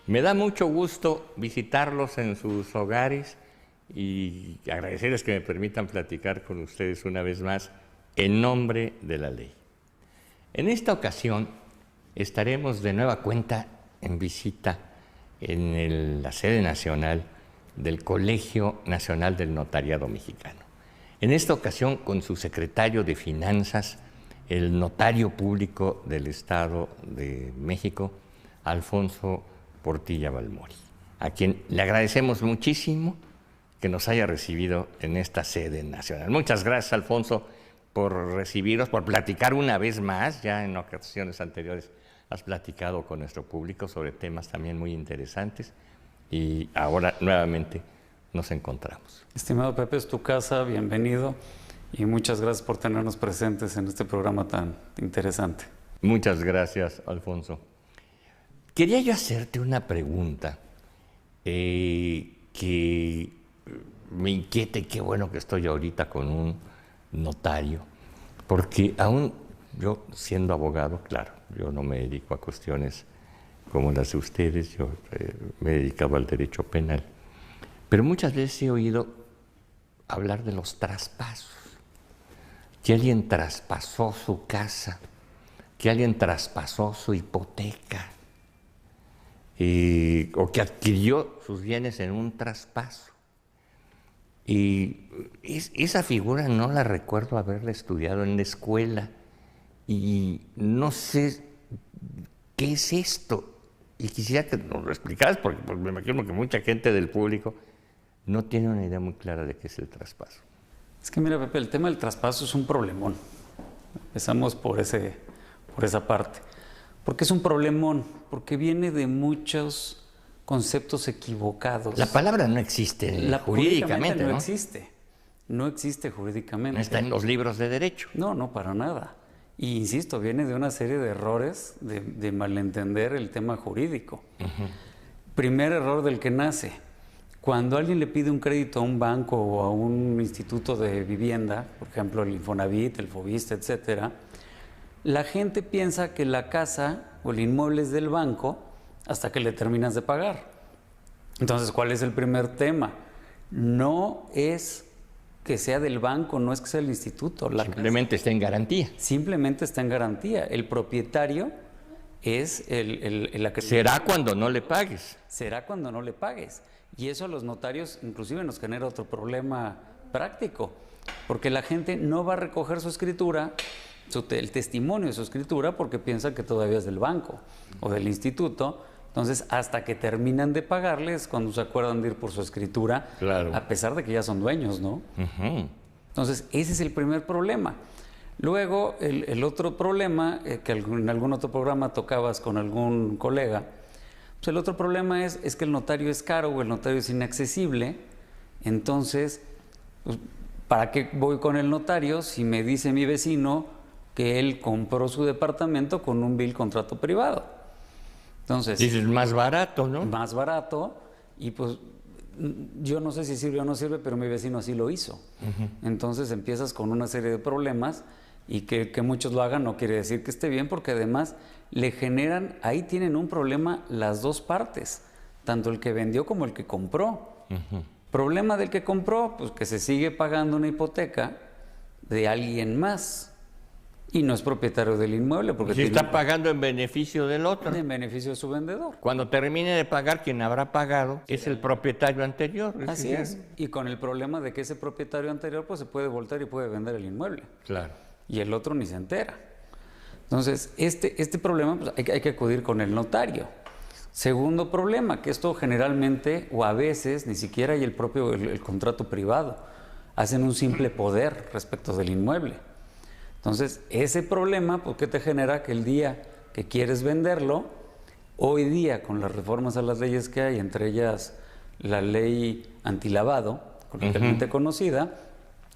Me da mucho gusto visitarlos en sus hogares y agradecerles que me permitan platicar con ustedes una vez más en nombre de la ley. En esta ocasión estaremos de nueva cuenta en visita en la sede nacional del Colegio Nacional del Notariado Mexicano. En esta ocasión con su secretario de Finanzas, el notario público del Estado de México, Alfonso Portilla Balmori, a quien le agradecemos muchísimo que nos haya recibido en esta sede nacional. Muchas gracias, Alfonso, por recibirnos, por platicar una vez más. Ya en ocasiones anteriores has platicado con nuestro público sobre temas también muy interesantes y ahora nuevamente nos encontramos. Estimado Pepe, es tu casa, bienvenido y muchas gracias por tenernos presentes en este programa tan interesante. Muchas gracias, Alfonso. Quería yo hacerte una pregunta que me inquieta, y qué bueno que estoy ahorita con un notario, porque aún yo siendo abogado, claro, yo no me dedico a cuestiones como las de ustedes, yo me he dedicado al derecho penal, pero muchas veces he oído hablar de los traspasos, que alguien traspasó su casa, que alguien traspasó su hipoteca, o que adquirió sus bienes en un traspaso. Y esa figura no la recuerdo haberla estudiado en la escuela y no sé qué es esto. Y quisiera que nos lo explicaras porque me imagino que mucha gente del público no tiene una idea muy clara de qué es el traspaso. Es que mira, Pepe, el tema del traspaso es un problemón. Empezamos por esa parte. ¿Por qué es un problemón? Porque viene de muchos conceptos equivocados. La palabra no existe jurídicamente, ¿no? No existe jurídicamente. No está en los libros de derecho. No, para nada. Y insisto, viene de una serie de errores de malentender el tema jurídico. Primer error del que nace. Cuando alguien le pide un crédito a un banco o a un instituto de vivienda, por ejemplo el Infonavit, el Fobiste, etcétera, la gente piensa que la casa o el inmueble es del banco hasta que le terminas de pagar. Entonces, ¿cuál es el primer tema? No es que sea del banco, no es que sea del instituto. Simplemente está en garantía. Simplemente está en garantía. El propietario es la que... Será cuando no le pagues. Será cuando no le pagues. Y eso a los notarios inclusive nos genera otro problema práctico, porque la gente no va a recoger su escritura, el testimonio de su escritura, porque piensa que todavía es del banco o del instituto. Entonces, hasta que terminan de pagarles, cuando se acuerdan de ir por su escritura, claro, a pesar de que ya son dueños, ¿no? Entonces, ese es el primer problema. Luego, el otro problema, que en algún otro programa tocabas con algún colega, pues el otro problema es que el notario es caro o el notario es inaccesible. Entonces, pues, ¿para qué voy con el notario si me dice mi vecino que él compró su departamento con un vil contrato privado? Entonces, dices, más barato, ¿no? Más barato, y pues yo no sé si sirve o no sirve, pero mi vecino así lo hizo. Entonces empiezas con una serie de problemas y que muchos lo hagan no quiere decir que esté bien, porque además le generan, ahí tienen un problema las dos partes, tanto el que vendió como el que compró. Problema del que compró, pues que se sigue pagando una hipoteca de alguien más. Y no es propietario del inmueble. Porque si está pagando en beneficio del otro. En beneficio de su vendedor. Cuando termine de pagar, quien habrá pagado es el propietario anterior. Así es. Y con el problema de que ese propietario anterior pues se puede voltear y puede vender el inmueble. Claro. Y el otro ni se entera. Entonces, este problema pues, hay que acudir con el notario. Segundo problema, que esto generalmente o a veces ni siquiera hay el contrato privado. Hacen un simple poder respecto del inmueble. Entonces, ese problema, pues, ¿qué te genera? Que el día que quieres venderlo, hoy día, con las reformas a las leyes que hay, entre ellas la ley antilavado, coloquialmente conocida,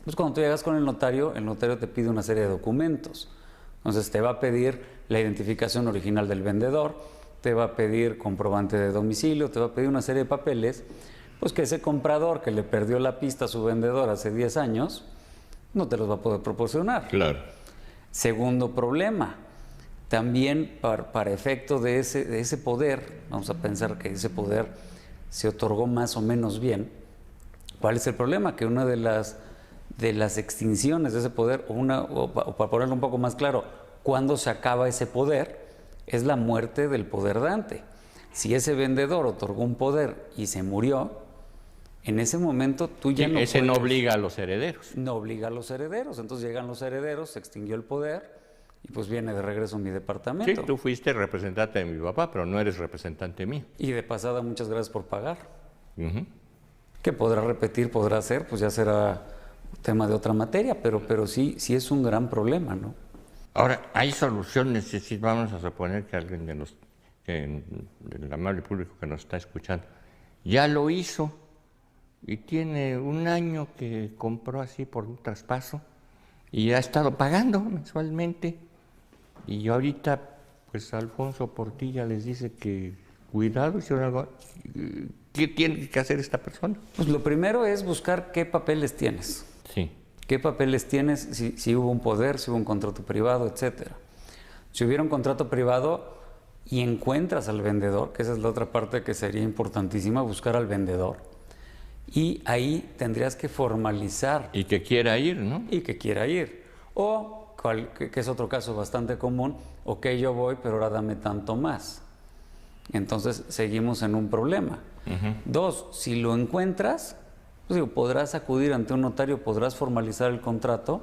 pues cuando tú llegas con el notario te pide una serie de documentos. Entonces, te va a pedir la identificación original del vendedor, te va a pedir comprobante de domicilio, te va a pedir una serie de papeles, pues que ese comprador que le perdió la pista a su vendedor hace 10 años, no te los va a poder proporcionar. Claro. Segundo problema, también para efecto de ese poder, vamos a pensar que ese poder se otorgó más o menos bien. ¿Cuál es el problema? Que una de las extinciones de ese poder, o para ponerlo un poco más claro, cuando se acaba ese poder, es la muerte del poder dante. Si ese vendedor otorgó un poder y se murió, en ese momento tú ya no puedes. Ese no obliga a los herederos. No obliga a los herederos. Entonces llegan los herederos, se extinguió el poder y pues viene de regreso mi departamento. Sí, tú fuiste representante de mi papá, pero no eres representante mío. Y de pasada, muchas gracias por pagar. Uh-huh. Que podrá repetir, podrá hacer, pues ya será tema de otra materia, pero sí es un gran problema, ¿no? Ahora, hay soluciones, vamos a suponer que alguien del amable público que nos está escuchando ya lo hizo y tiene un año que compró así por un traspaso y ha estado pagando mensualmente, y ahorita pues Alfonso Portilla les dice que cuidado, hicieron algo. ¿Qué tiene que hacer esta persona? Pues lo primero es buscar qué papeles tienes. Sí. ¿Qué papeles tienes? Si hubo un poder, si hubo un contrato privado, etcétera. Si hubiera un contrato privado y encuentras al vendedor, que esa es la otra parte que sería importantísima, buscar al vendedor. Y ahí tendrías que formalizar. Y que quiera ir, ¿no? Y que quiera ir. O, que es otro caso bastante común, ok, yo voy, pero ahora dame tanto más. Entonces seguimos en un problema. Uh-huh. Dos, si lo encuentras, pues digo, podrás acudir ante un notario, podrás formalizar el contrato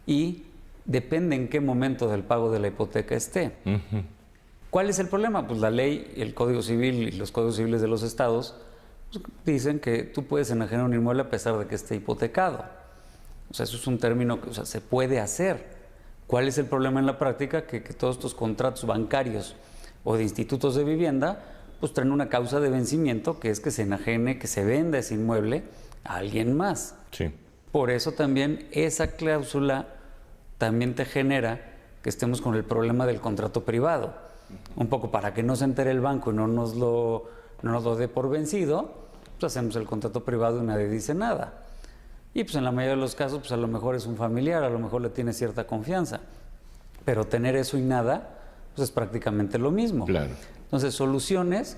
y depende en qué momento del pago de la hipoteca esté. Uh-huh. ¿Cuál es el problema? Pues la ley, el Código Civil y los códigos civiles de los estados pues, dicen que tú puedes enajenar un inmueble a pesar de que esté hipotecado. O sea, eso es un término que se puede hacer. ¿Cuál es el problema en la práctica? Que todos estos contratos bancarios o de institutos de vivienda pues traen una causa de vencimiento, que es que se enajene, que se venda ese inmueble a alguien más. Sí. Por eso también esa cláusula también te genera que estemos con el problema del contrato privado. Un poco para que no se entere el banco y no nos lo dé por vencido, pues hacemos el contrato privado y nadie dice nada. Y pues en la mayoría de los casos, pues a lo mejor es un familiar, a lo mejor le tiene cierta confianza. Pero tener eso y nada, pues es prácticamente lo mismo. Claro. Entonces, soluciones,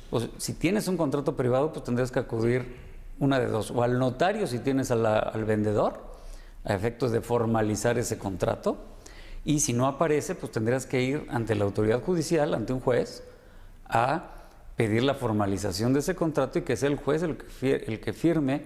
pues si tienes un contrato privado, pues tendrías que acudir una de dos, o al notario si tienes al vendedor, a efectos de formalizar ese contrato, y si no aparece, pues tendrías que ir ante la autoridad judicial, ante un juez, a pedir la formalización de ese contrato y que sea el juez el que firme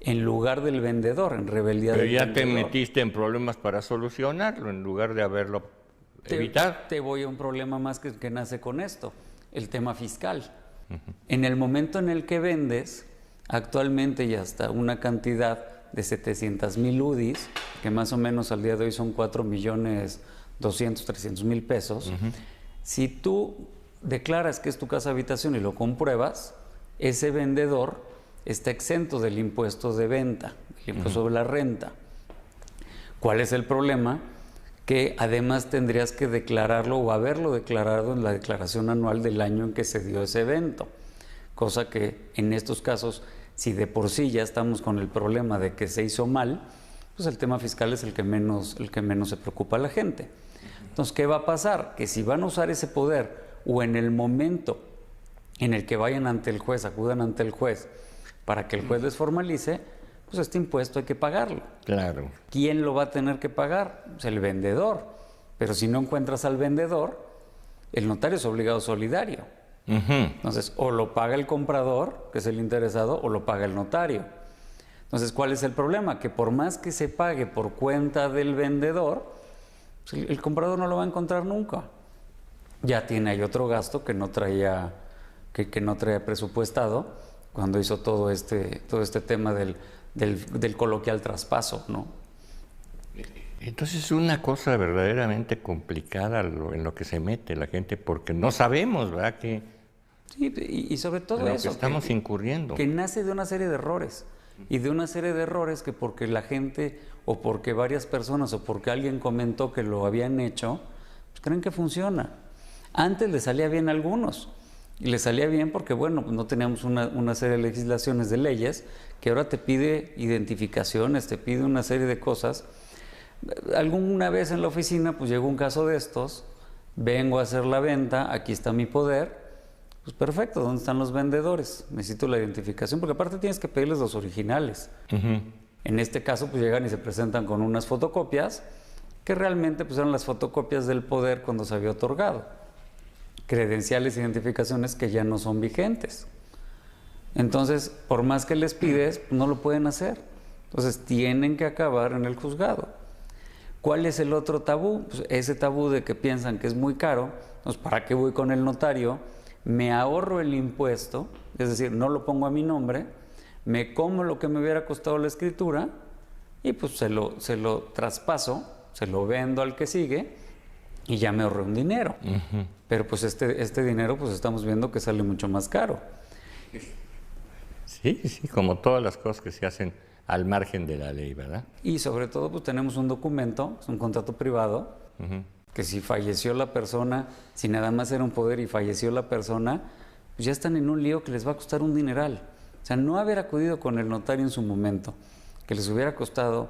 en lugar del vendedor, en rebeldía del vendedor. Pero ya te metiste en problemas para solucionarlo, en lugar de haberlo evitado. Te voy a un problema más que nace con esto, el tema fiscal. Uh-huh. En el momento en el que vendes, actualmente ya hasta una cantidad de 700,000 UDIs, que más o menos al día de hoy son 4,200,000, pesos. Uh-huh. Si tú declaras que es tu casa habitación y lo compruebas, ese vendedor está exento del impuesto de venta, el impuesto sobre la renta. ¿Cuál es el problema? Que además tendrías que declararlo o haberlo declarado en la declaración anual del año en que se dio ese evento. Cosa que en estos casos, si de por sí ya estamos con el problema de que se hizo mal, pues el tema fiscal es el que menos se preocupa a la gente. Entonces, ¿qué va a pasar? Que si van a usar ese poder o en el momento en el que vayan ante el juez, acudan ante el juez, para que el juez les formalice, pues este impuesto hay que pagarlo. Claro. ¿Quién lo va a tener que pagar? Pues el vendedor. Pero si no encuentras al vendedor, el notario es obligado solidario. Uh-huh. Entonces, o lo paga el comprador, que es el interesado, o lo paga el notario. Entonces, ¿cuál es el problema? Que por más que se pague por cuenta del vendedor, pues el comprador no lo va a encontrar nunca. Ya tiene ahí otro gasto que no traía presupuestado cuando hizo todo este tema del coloquial traspaso, ¿no? Entonces es una cosa verdaderamente complicada en lo que se mete la gente, porque no sabemos, ¿verdad? Sí, y sobre todo eso, que estamos incurriendo. Que nace de una serie de errores, y de una serie de errores que porque la gente, o porque varias personas, o porque alguien comentó que lo habían hecho, pues creen que funciona. Antes les salía bien a algunos, y les salía bien porque, bueno, pues no teníamos una serie de legislaciones, de leyes, que ahora te pide identificaciones, te pide una serie de cosas. Alguna vez en la oficina, pues llegó un caso de estos, vengo a hacer la venta, aquí está mi poder. Pues perfecto, ¿dónde están los vendedores? Necesito la identificación, porque aparte tienes que pedirles los originales. En este caso, pues llegan y se presentan con unas fotocopias que realmente pues eran las fotocopias del poder cuando se había otorgado. Credenciales e identificaciones que ya no son vigentes. Entonces, por más que les pides, pues no lo pueden hacer. Entonces, tienen que acabar en el juzgado. ¿Cuál es el otro tabú? Pues ese tabú de que piensan que es muy caro. Entonces, ¿para qué voy con el notario? Me ahorro el impuesto, es decir, no lo pongo a mi nombre, me como lo que me hubiera costado la escritura y pues se lo traspaso, se lo vendo al que sigue y ya me ahorré un dinero. Pero pues este dinero pues estamos viendo que sale mucho más caro. Sí, sí, como todas las cosas que se hacen al margen de la ley, ¿verdad? Y sobre todo pues tenemos un documento, es un contrato privado, que si falleció la persona, si nada más era un poder y falleció la persona, pues ya están en un lío que les va a costar un dineral. O sea, no haber acudido con el notario en su momento, que les hubiera costado,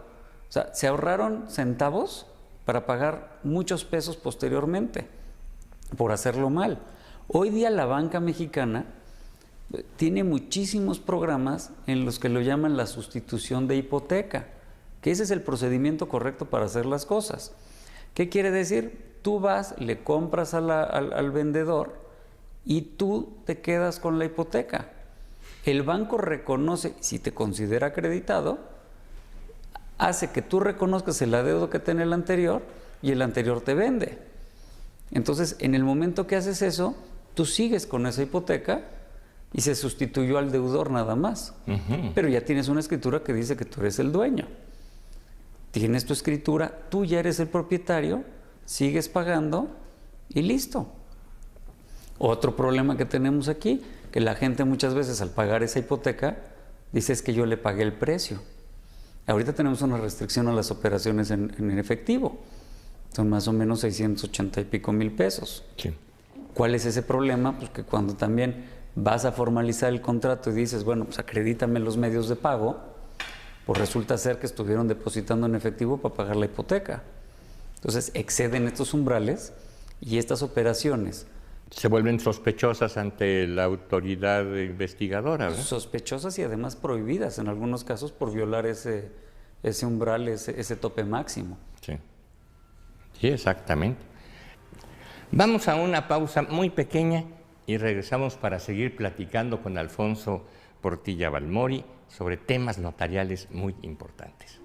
o sea, se ahorraron centavos para pagar muchos pesos posteriormente por hacerlo mal. Hoy día la banca mexicana tiene muchísimos programas en los que lo llaman la sustitución de hipoteca, que ese es el procedimiento correcto para hacer las cosas. ¿Qué quiere decir? Tú vas, le compras al vendedor y tú te quedas con la hipoteca. El banco reconoce, si te considera acreditado, hace que tú reconozcas el adeudo que tiene el anterior y el anterior te vende. Entonces, en el momento que haces eso, tú sigues con esa hipoteca y se sustituyó al deudor nada más. Pero ya tienes una escritura que dice que tú eres el dueño. Tienes tu escritura, tú ya eres el propietario, sigues pagando y listo. Otro problema que tenemos aquí, que la gente muchas veces al pagar esa hipoteca dice es que yo le pagué el precio. Ahorita tenemos una restricción a las operaciones en efectivo. Son más o menos 680 y pico mil pesos. Sí. ¿Cuál es ese problema? Pues que cuando también vas a formalizar el contrato y dices, bueno, pues acredítame los medios de pago, pues resulta ser que estuvieron depositando en efectivo para pagar la hipoteca. Entonces exceden estos umbrales y estas operaciones. Se vuelven sospechosas ante la autoridad investigadora, ¿verdad? Sospechosas y además prohibidas en algunos casos por violar ese umbral, ese tope máximo. Sí. Sí, exactamente. Vamos a una pausa muy pequeña y regresamos para seguir platicando con Alfonso Portilla Balmori sobre temas notariales muy importantes.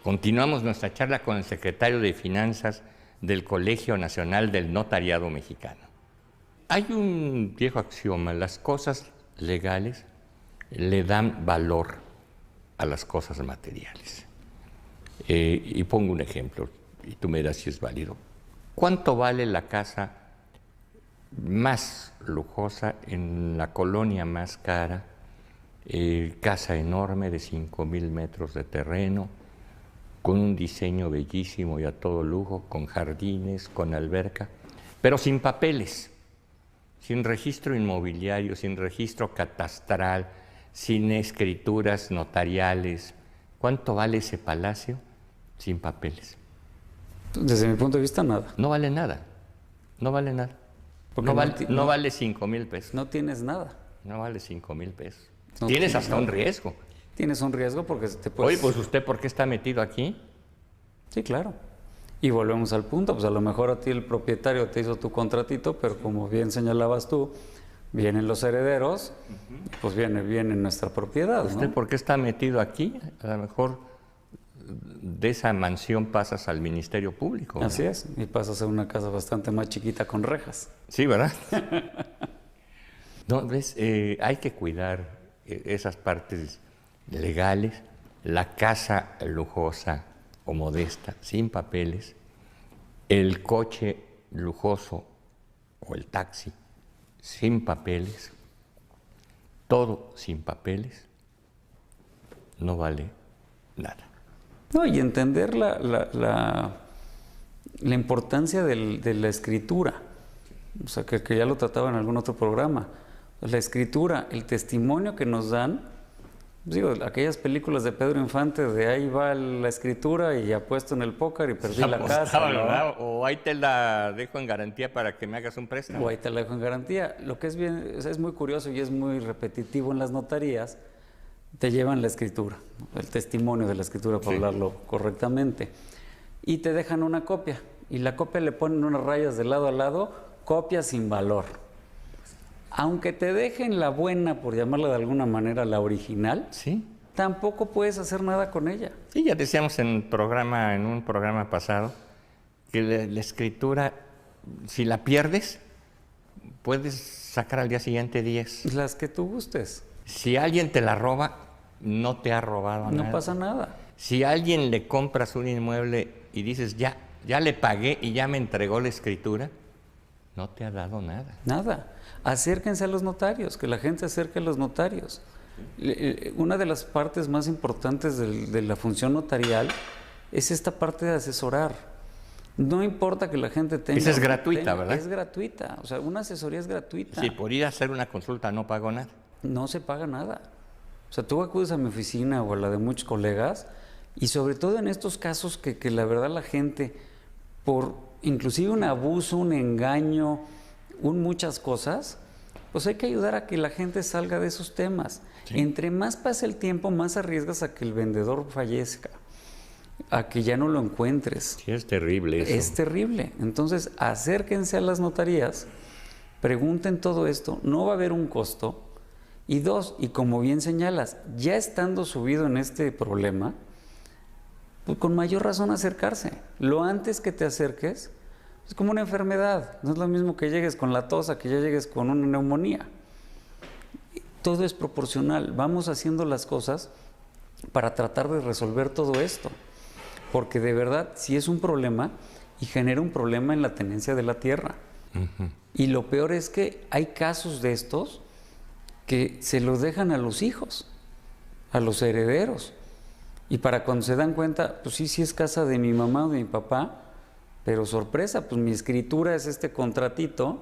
Continuamos nuestra charla con el secretario de Finanzas del Colegio Nacional del Notariado Mexicano. Hay un viejo axioma: las cosas legales le dan valor a las cosas materiales. Y pongo un ejemplo, y tú me dirás si es válido. ¿Cuánto vale la casa más lujosa en la colonia más cara? Casa enorme de 5,000 metros de terreno, con un diseño bellísimo y a todo lujo, con jardines, con alberca, pero sin papeles, sin registro inmobiliario, sin registro catastral, sin escrituras notariales. ¿Cuánto vale ese palacio sin papeles? Desde mi punto de vista, nada. No vale nada, no vale nada. No vale 5,000 pesos. No tienes nada. No vale 5,000 pesos. No Tienes tienes hasta nada. un riesgo. Tienes un riesgo porque te puedes... Oye, pues ¿usted por qué está metido aquí? Sí, claro. Y volvemos al punto, pues a lo mejor a ti el propietario te hizo tu contratito, pero como bien señalabas tú, vienen los herederos, pues viene nuestra propiedad, ¿no? ¿Usted por qué está metido aquí? A lo mejor de esa mansión pasas al Ministerio Público, ¿no? Así es, y pasas a una casa bastante más chiquita con rejas. Sí, ¿verdad? No, ¿ves? Hay que cuidar esas partes legales, la casa lujosa o modesta, sin papeles, el coche lujoso o el taxi, sin papeles, todo sin papeles, no vale nada. No, y entender la importancia de la escritura, o sea, que ya lo trataba en algún otro programa. La escritura, el testimonio que nos dan, digo, aquellas películas de Pedro Infante, de ahí va la escritura y apuesto en el póker y perdí la casa, ¿no? O ahí te la dejo en garantía para que me hagas un préstamo. O ahí te la dejo en garantía. Lo que es bien, es muy curioso y es muy repetitivo en las notarías, te llevan la escritura, el testimonio de la escritura, para hablarlo correctamente, y te dejan una copia, y la copia le ponen unas rayas de lado a lado, copia sin valor. Aunque te dejen la buena, por llamarla de alguna manera, la original, Sí. tampoco puedes hacer nada con ella. Sí, ya decíamos en un programa pasado, que la escritura, si la pierdes, puedes sacar al día siguiente 10. Las que tú gustes. Si alguien te la roba, no te ha robado nada. No pasa nada. Si a alguien le compras un inmueble y dices, ya le pagué y ya me entregó la escritura, no te ha dado nada. Nada. Acérquense a los notarios, que la gente se acerque a los notarios. Una de las partes más importantes de la función notarial es esta parte de asesorar. No importa que la gente tenga... Esa es gratuita, ¿verdad? Es gratuita. O sea, una asesoría es gratuita. Sí, por ir a hacer una consulta no pago nada. No se paga nada. O sea, tú acudes a mi oficina o a la de muchos colegas y sobre todo en estos casos que la verdad la gente, por inclusive un abuso, un engaño, muchas cosas, pues hay que ayudar a que la gente salga de esos temas. Sí. Entre más pase el tiempo, más arriesgas a que el vendedor fallezca, a que ya no lo encuentres. Sí, es terrible eso. Es terrible. Entonces, acérquense a las notarías, pregunten todo esto, no va a haber un costo. Y dos, y como bien señalas, ya estando subido en este problema, pues con mayor razón acercarse. Lo antes que te acerques, es como una enfermedad. No es lo mismo que llegues con la tos a que ya llegues con una neumonía. Todo es proporcional. Vamos haciendo las cosas para tratar de resolver todo esto. Porque de verdad, sí es un problema y genera un problema en la tenencia de la tierra. Y lo peor es que hay casos de estos que se los dejan a los hijos, a los herederos. Y para cuando se dan cuenta, pues sí es casa de mi mamá o de mi papá, pero sorpresa, pues mi escritura es este contratito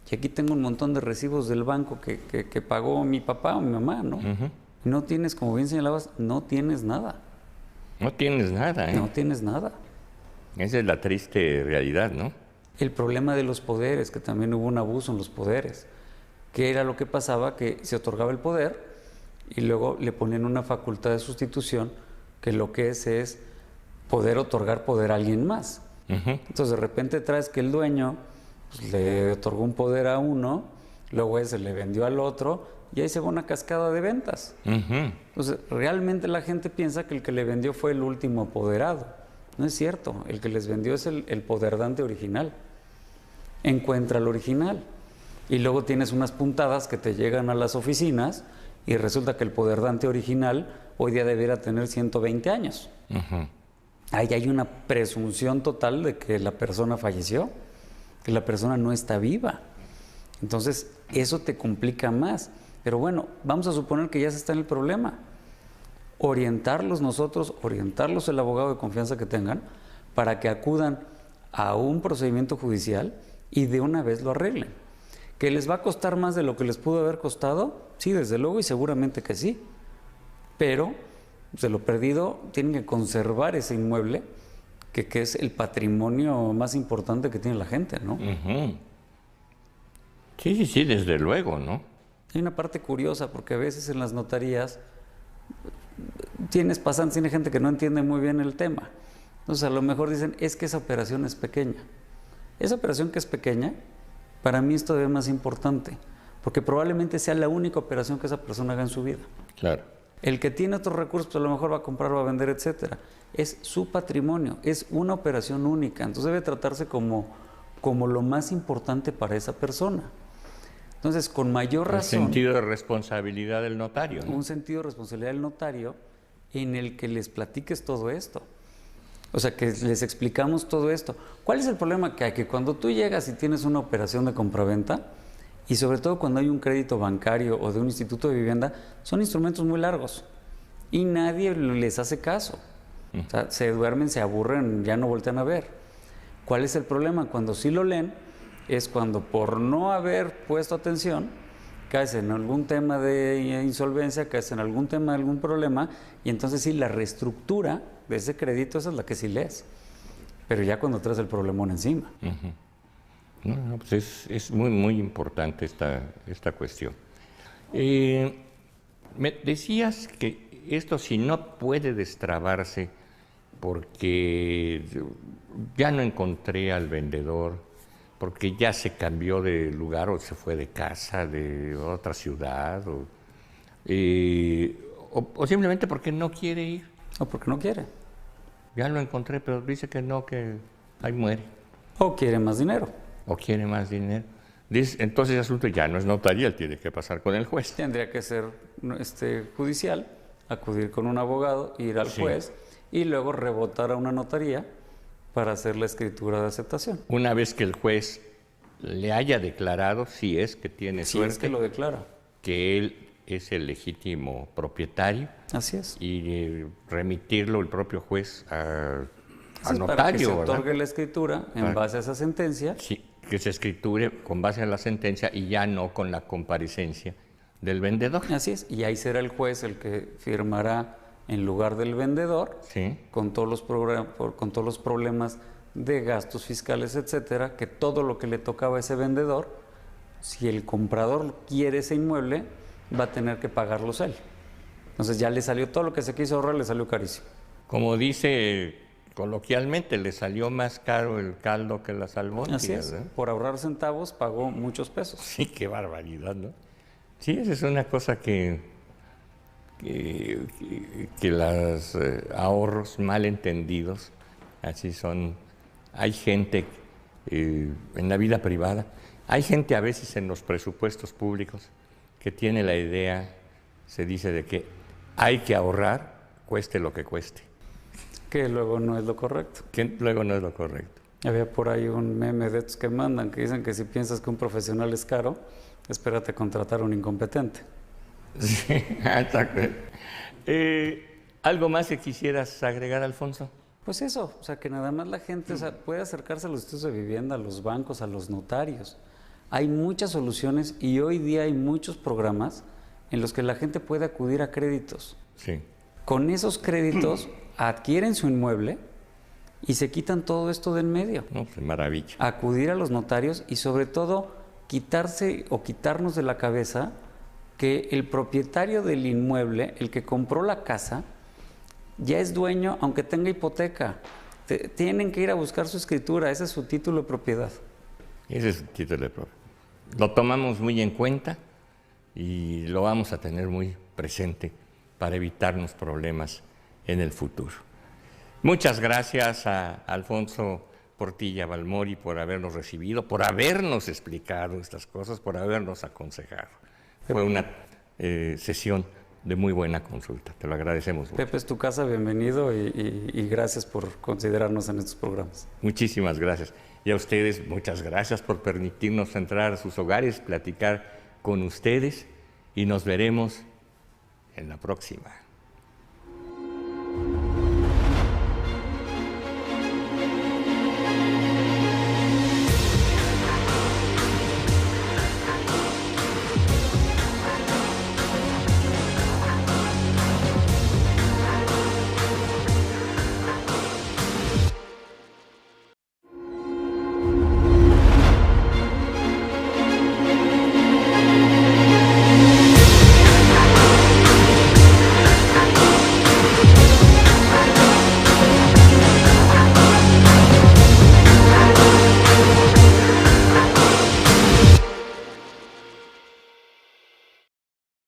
y aquí tengo un montón de recibos del banco que pagó mi papá o mi mamá, ¿no? No tienes, como bien señalabas, no tienes nada. No tienes nada, ¿eh? No tienes nada. Esa es la triste realidad, ¿no? El problema de los poderes, que también hubo un abuso en los poderes. ¿Qué era lo que pasaba? Que se otorgaba el poder y luego le ponían una facultad de sustitución que lo que es poder otorgar poder a alguien más. Entonces de repente traes que el dueño pues, le otorgó un poder a uno, luego ese le vendió al otro y ahí se va una cascada de ventas. Entonces realmente la gente piensa que el que le vendió fue el último apoderado. No es cierto, el que les vendió es el poderdante original. Encuentra el original. Y luego tienes unas puntadas que te llegan a las oficinas y resulta que el poderdante original hoy día debiera tener 120 años. Ahí hay una presunción total de que la persona falleció, que la persona no está viva. Entonces, eso te complica más. Pero bueno, vamos a suponer que ya se está en el problema. Orientarlos nosotros, orientarlos el abogado de confianza que tengan, para que acudan a un procedimiento judicial y de una vez lo arreglen. ¿Que les va a costar más de lo que les pudo haber costado? Sí, desde luego y seguramente que sí. Pero de lo perdido tienen que conservar ese inmueble que es el patrimonio más importante que tiene la gente, ¿no? Sí, desde luego, ¿no? Hay una parte curiosa porque a veces en las notarías tienes pasantes, tiene gente que no entiende muy bien el tema. Entonces a lo mejor dicen, es que esa operación es pequeña. Esa operación que es pequeña, para mí es todavía más importante, porque probablemente sea la única operación que esa persona haga en su vida. Claro. El que tiene otros recursos, pues a lo mejor va a comprar, va a vender, etcétera. Es su patrimonio, es una operación única. Entonces debe tratarse como lo más importante para esa persona. Entonces, con mayor razón... Un sentido de responsabilidad del notario, ¿no? Un sentido de responsabilidad del notario en el que les platiques todo esto. O sea, que les explicamos todo esto. ¿Cuál es el problema que hay? Que cuando tú llegas y tienes una operación de compraventa, y sobre todo cuando hay un crédito bancario o de un instituto de vivienda, son instrumentos muy largos y nadie les hace caso. O sea, se duermen, se aburren, ya no voltean a ver. ¿Cuál es el problema? Cuando sí lo leen, es cuando por no haber puesto atención, caes en algún tema de insolvencia, caes en algún tema de algún problema, y entonces sí, la reestructura de ese crédito, esa es la que sí lees. Pero ya cuando traes el problemón encima. No, pues es muy, muy importante esta cuestión. Me decías que esto si no puede destrabarse porque ya no encontré al vendedor, porque ya se cambió de lugar o se fue de casa, de otra ciudad, o simplemente porque no quiere ir. O porque no quiere. Ya lo encontré, pero dice que no, que ahí muere. O quiere más dinero. O quiere más dinero. Entonces el asunto ya no es notarial, tiene que pasar con el juez. Tendría que ser judicial, acudir con un abogado, ir al juez y luego rebotar a una notaría para hacer la escritura de aceptación. Una vez que el juez le haya declarado, si es que tiene suerte, es que lo declara, que él es el legítimo propietario. Así es. Y remitirlo el propio juez al notario, para que se otorgue ¿verdad? la escritura en base a esa sentencia. Sí, que se escriture con base a la sentencia y ya no con la comparecencia del vendedor. Así es. Y ahí será el juez el que firmará en lugar del vendedor, con todos los problemas de gastos fiscales, etcétera, que todo lo que le tocaba a ese vendedor, si el comprador quiere ese inmueble, va a tener que pagarlos él. Entonces ya le salió todo lo que se quiso ahorrar, le salió carísimo. Como dice coloquialmente, le salió más caro el caldo que las albóndigas. Así es. Por ahorrar centavos pagó muchos pesos. Sí, qué barbaridad, ¿no? Sí, esa es una cosa que los ahorros mal entendidos, así son. Hay gente en la vida privada, hay gente a veces en los presupuestos públicos que tiene la idea, se dice, de que hay que ahorrar, cueste lo que cueste. Que luego no es lo correcto. Que luego no es lo correcto. Había por ahí un meme de estos que mandan, que dicen que si piensas que un profesional es caro, espérate contratar a un incompetente. Sí, exacto. ¿Algo más que quisieras agregar, Alfonso? Pues eso, o sea, que nada más la gente puede acercarse a los estudios de vivienda, a los bancos, a los notarios. Hay muchas soluciones y hoy día hay muchos programas en los que la gente puede acudir a créditos. Sí. Con esos créditos adquieren su inmueble y se quitan todo esto de en medio. No, pues maravilla. Acudir a los notarios y sobre todo quitarse o quitarnos de la cabeza que el propietario del inmueble, el que compró la casa, ya es dueño aunque tenga hipoteca. Tienen que ir a buscar su escritura, ese es su título de propiedad. Ese es el título de propiedad. Lo tomamos muy en cuenta y lo vamos a tener muy presente para evitarnos problemas en el futuro. Muchas gracias a Alfonso Portilla Balmori por habernos recibido, por habernos explicado estas cosas, por habernos aconsejado. Fue una sesión de muy buena consulta, te lo agradecemos mucho. Pepe, es tu casa, bienvenido y gracias por considerarnos en estos programas. Muchísimas gracias. Y a ustedes, muchas gracias por permitirnos entrar a sus hogares, platicar con ustedes y nos veremos en la próxima.